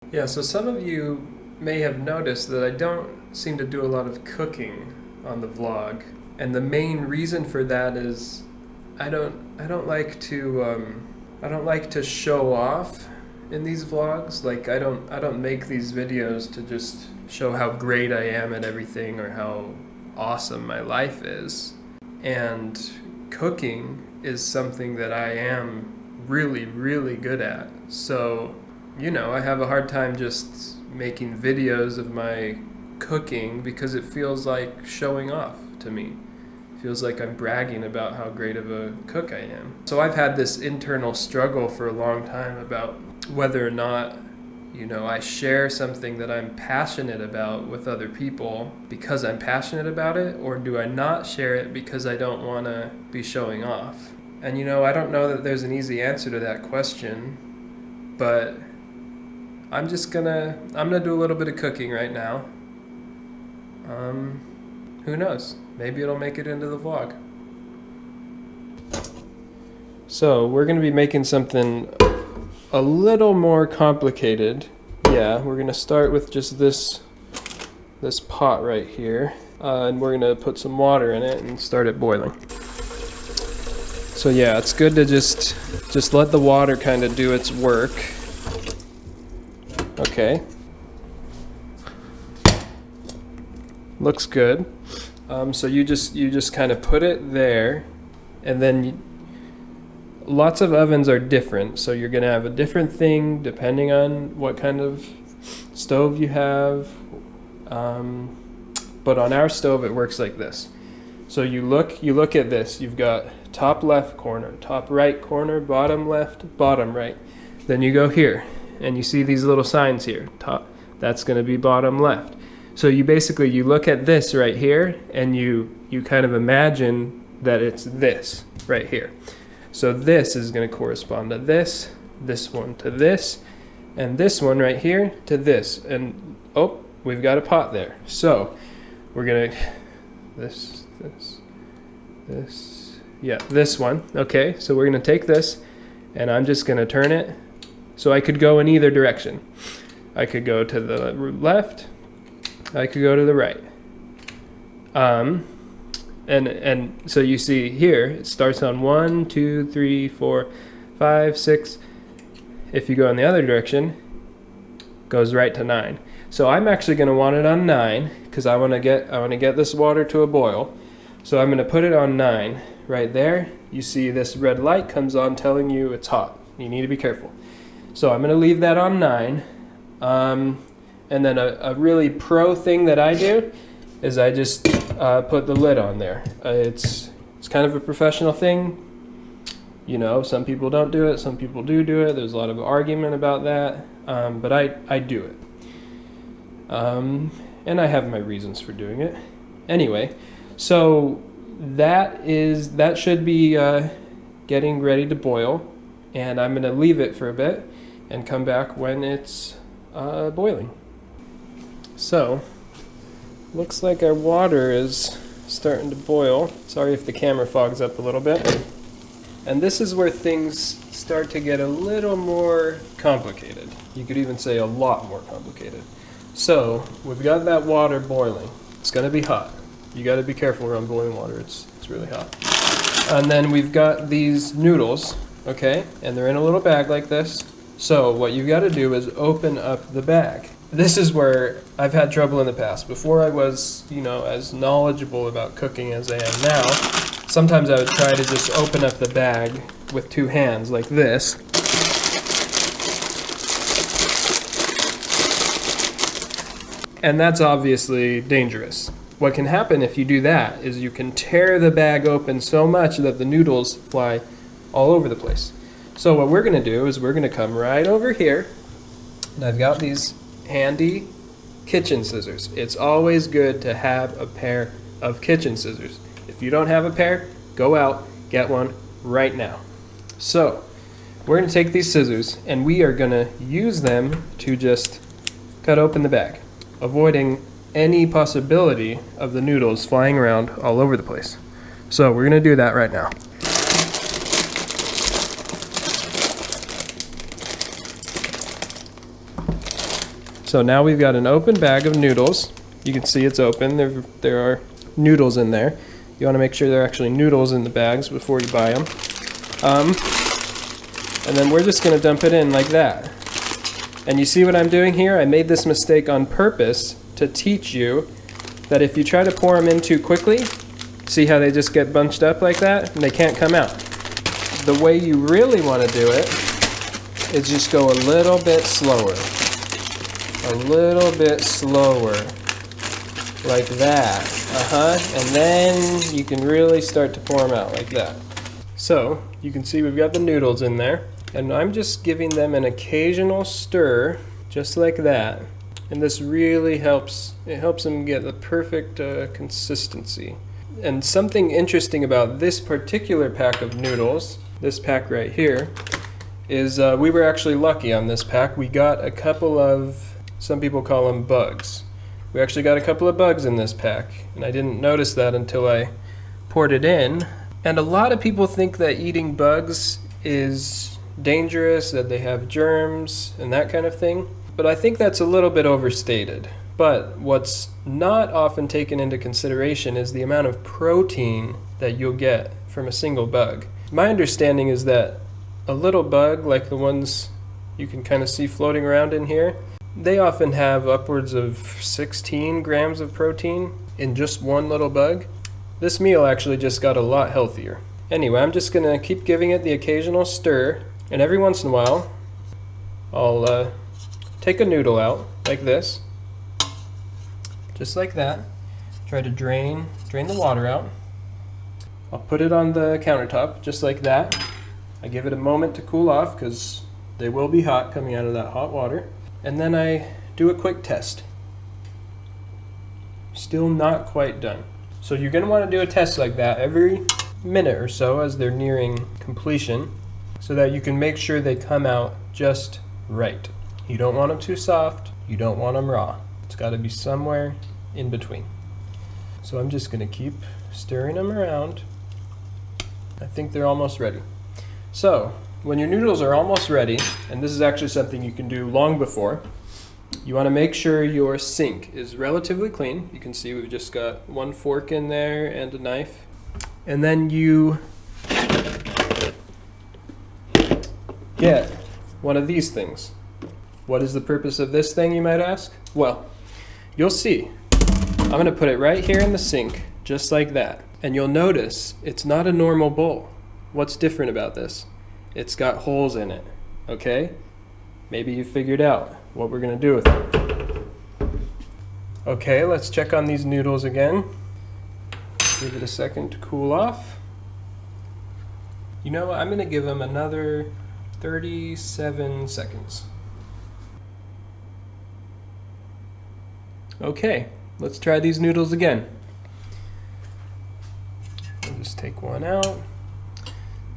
Yeah, so some of you may have noticed that I don't seem to do a lot of cooking on the vlog, and the main reason for that is I don't like to show off in these vlogs. Like I don't make these videos to just show how great I am at everything or how awesome my life is. And cooking is something that I am really, really good at. So, I have a hard time just making videos of my cooking because it feels like showing off to me. It feels like I'm bragging about how great of a cook I am. So I've had this internal struggle for a long time about whether or not, I share something that I'm passionate about with other people because I'm passionate about it, or do I not share it because I don't want to be showing off? And I don't know that there's an easy answer to that question, but I'm gonna do a little bit of cooking right now. Who knows? Maybe it'll make it into the vlog. So we're gonna be making something a little more complicated. Yeah, we're gonna start with just this pot right here, and we're gonna put some water in it and start it boiling. So yeah, it's good to just let the water kind of do its work. Okay. Looks good. So you just kind of put it there, and then lots of ovens are different, so you're gonna have a different thing depending on what kind of stove you have. But on our stove, it works like this. So you look at this. You've got top left corner, top right corner, bottom left, bottom right. Then you go here, and you see these little signs here. Top, that's going to be bottom left. So you look at this right here, and you kind of imagine that it's this right here. So this is going to correspond to this one to this, and this one right here to this. And oh, we've got a pot there. So we're going to this one. Okay, so we're going to take this, and I'm just going to turn it. So I could go in either direction. I could go to the left. I could go to the right. And so you see here, it starts on 1, 2, 3, 4, 5, 6. If you go in the other direction, goes right to 9. So I'm actually going to want it on 9 because I want to get this water to a boil. So I'm going to put it on 9 right there. You see this red light comes on telling you it's hot. You need to be careful. So I'm going to leave that on 9. And then a really pro thing that I do is I just put the lid on there. It's kind of a professional thing. Some people don't do it, some people do it. There's a lot of argument about that, but I do it. And I have my reasons for doing it. Anyway, so that should be getting ready to boil, and I'm going to leave it for a bit and come back when it's boiling. So, looks like our water is starting to boil. Sorry if the camera fogs up a little bit. And this is where things start to get a little more complicated. You could even say a lot more complicated. So, we've got that water boiling. It's going to be hot. You got to be careful around boiling water. It's really hot. And then we've got these noodles, okay? And they're in a little bag like this. So, what you've got to do is open up the bag. This is where I've had trouble in the past. Before I was, as knowledgeable about cooking as I am now, sometimes I would try to just open up the bag with two hands like this. And that's obviously dangerous. What can happen if you do that is you can tear the bag open so much that the noodles fly all over the place. So what we're going to do is we're going to come right over here, and I've got these handy kitchen scissors. It's always good to have a pair of kitchen scissors. If you don't have a pair, go out, get one right now. So we're going to take these scissors, and we are going to use them to just cut open the bag, avoiding any possibility of the noodles flying around all over the place. So we're going to do that right now. So now we've got an open bag of noodles. You can see it's open. There are noodles in there. You want to make sure there are actually noodles in the bags before you buy them. And then we're just going to dump it in like that. And you see what I'm doing here? I made this mistake on purpose to teach you that if you try to pour them in too quickly, see how they just get bunched up like that and they can't come out. The way you really want to do it is just go a little bit slower. A little bit slower. Like that. And then you can really start to pour them out like that. So you can see we've got the noodles in there. And I'm just giving them an occasional stir, just like that. And this really helps. It helps them get the perfect consistency. And something interesting about this particular pack of noodles, this pack right here, is we were actually lucky on this pack. We got a couple of, some people call them bugs. We actually got a couple of bugs in this pack. And I didn't notice that until I poured it in. And a lot of people think that eating bugs is dangerous, that they have germs and that kind of thing. But I think that's a little bit overstated. But what's not often taken into consideration is the amount of protein that you'll get from a single bug. My understanding is that a little bug, like the ones you can kind of see floating around in here, they often have upwards of 16 grams of protein in just one little bug. This meal actually just got a lot healthier. Anyway, I'm just going to keep giving it the occasional stir, and every once in a while I'll take a noodle out like this, just like that. Try to drain the water out. I'll put it on the countertop just like that. I give it a moment to cool off because they will be hot coming out of that hot water. And then I do a quick test. Still not quite done. So you're going to want to do a test like that every minute or so as they're nearing completion, so that you can make sure they come out just right. You don't want them too soft, you don't want them raw. It's got to be somewhere in between. So I'm just going to keep stirring them around. I think they're almost ready. So when your noodles are almost ready, and this is actually something you can do long before, you want to make sure your sink is relatively clean. You can see we've just got one fork in there and a knife. And then you get one of these things. What is the purpose of this thing, you might ask? Well, you'll see. I'm going to put it right here in the sink, just like that. And you'll notice it's not a normal bowl. What's different about this? It's got holes in it, okay? Maybe you figured out what we're going to do with it. Okay, let's check on these noodles again. Give it a second to cool off. You know what? I'm going to give them another 37 seconds. Okay, let's try these noodles again. I'll just take one out,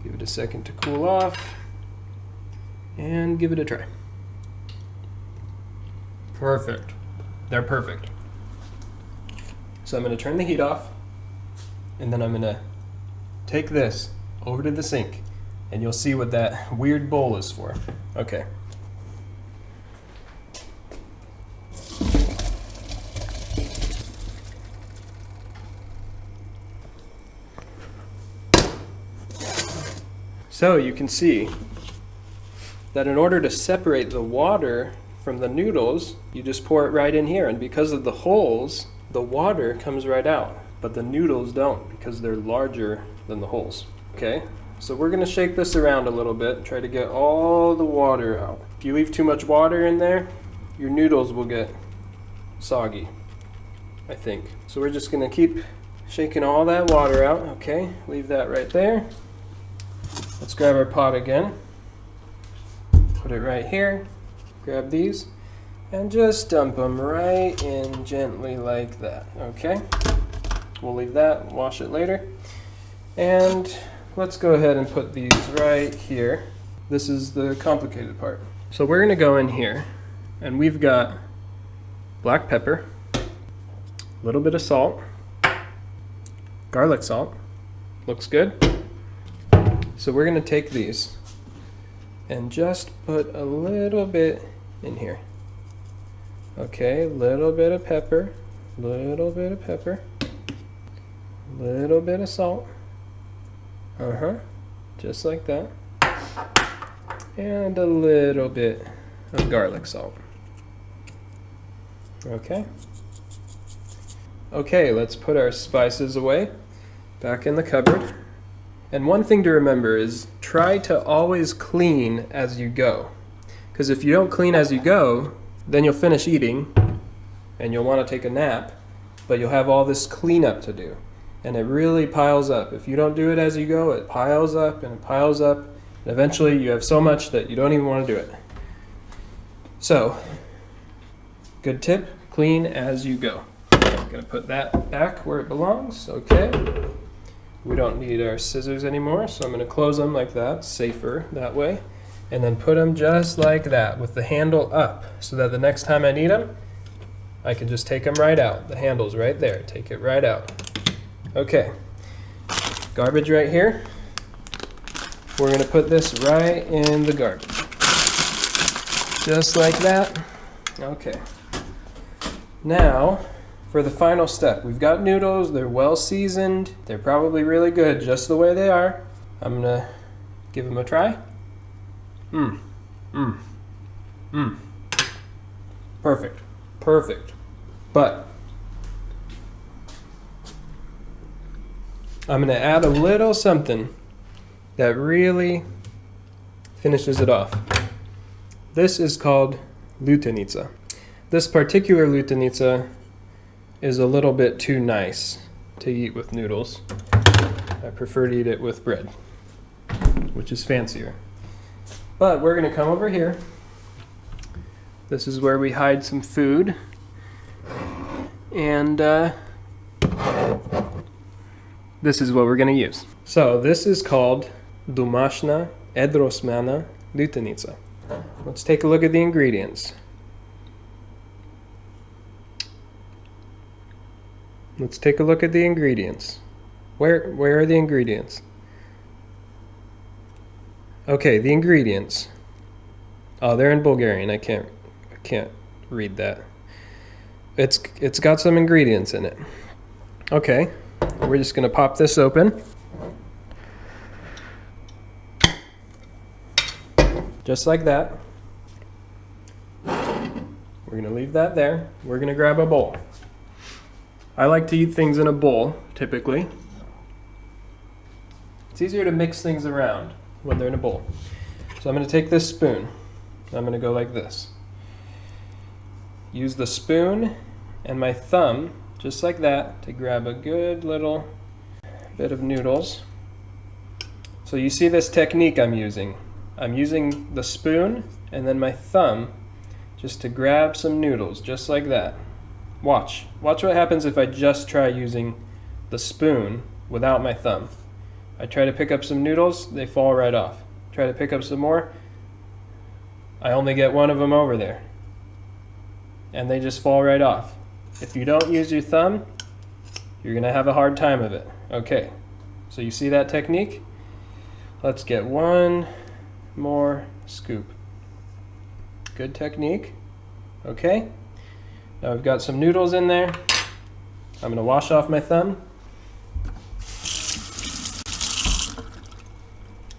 give it a second to cool off, and give it a try. Perfect. They're perfect. So I'm going to turn the heat off, and then I'm going to take this over to the sink, and you'll see what that weird bowl is for. Okay. So you can see that in order to separate the water from the noodles, you just pour it right in here, and because of the holes, the water comes right out, but the noodles don't because they're larger than the holes. Okay, so we're going to shake this around a little bit, try to get all the water out. If you leave too much water in there, your noodles will get soggy, I think. So we're just going to keep shaking all that water out. Okay, leave that right there. Let's grab our pot again, put it right here, grab these, and just dump them right in gently like that, okay? We'll leave that, wash it later. And let's go ahead and put these right here. This is the complicated part. So we're gonna go in here, and we've got black pepper, a little bit of salt, garlic salt, looks good. So we're going to take these and just put a little bit in here. Okay, little bit of pepper, little bit of pepper, little bit of salt. Just like that. And a little bit of garlic salt. Okay. Okay, let's put our spices away, back in the cupboard. And one thing to remember is try to always clean as you go. Because if you don't clean as you go, then you'll finish eating and you'll want to take a nap, but you'll have all this cleanup to do. And it really piles up. If you don't do it as you go, it piles up and it piles up. And eventually you have so much that you don't even want to do it. So, good tip, clean as you go. I'm going to put that back where it belongs. Okay. We don't need our scissors anymore, so I'm going to close them like that, safer that way. And then put them just like that with the handle up so that the next time I need them, I can just take them right out. The handle's right there. Take it right out. Okay. Garbage right here. We're going to put this right in the garbage. Just like that. Okay. Now, for the final step, we've got noodles. They're well seasoned. They're probably really good just the way they are. I'm going to give them a try. Perfect. Perfect. But I'm going to add a little something that really finishes it off. This is called lutenica. This particular lutenica is a little bit too nice to eat with noodles. I prefer to eat it with bread, which is fancier. But we're going to come over here. This is where we hide some food. And this is what we're going to use. So this is called Domashna Edrosmana lutenica. Let's take a look at the ingredients. Let's take a look at the ingredients. Where are the ingredients? Okay, the ingredients. Oh, they're in Bulgarian. I can't read that. It's got some ingredients in it. Okay, we're just gonna pop this open. Just like that. We're gonna leave that there. We're gonna grab a bowl. I like to eat things in a bowl, typically. It's easier to mix things around when they're in a bowl. So I'm going to take this spoon. I'm going to go like this. Use the spoon and my thumb, just like that, to grab a good little bit of noodles. So you see this technique I'm using. I'm using the spoon and then my thumb just to grab some noodles, just like that. Watch what happens if I just try using the spoon without my thumb. I try to pick up some noodles, they fall right off. Try to pick up some more, I only get one of them over there. And they just fall right off. If you don't use your thumb, you're gonna have a hard time of it. Okay, so you see that technique? Let's get one more scoop. Good technique. Okay, now we've got some noodles in there. I'm gonna wash off my thumb.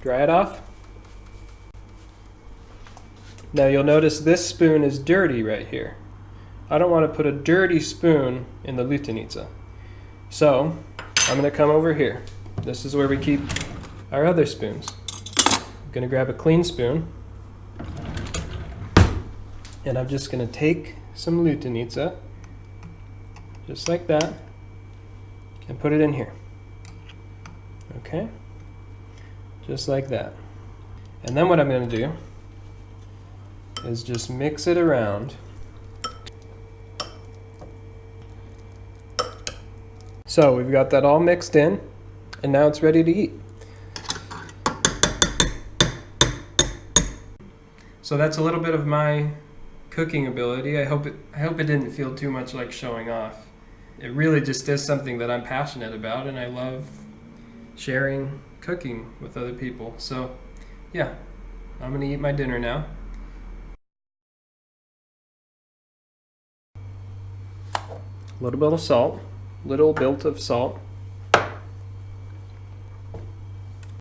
Dry it off. Now you'll notice this spoon is dirty right here. I don't want to put a dirty spoon in the lutenica. So I'm going to come over here. This is where we keep our other spoons. I'm going to grab a clean spoon. And I'm just going to take some lutenica, just like that, and put it in here. Okay? Just like that. And then what I'm going to do is just mix it around. So we've got that all mixed in, and now it's ready to eat. So that's a little bit of my cooking ability. I hope it didn't feel too much like showing off. It really just is something that I'm passionate about, and I love sharing cooking with other people. So yeah, I'm gonna eat my dinner now. A little bit of salt, little bit of salt.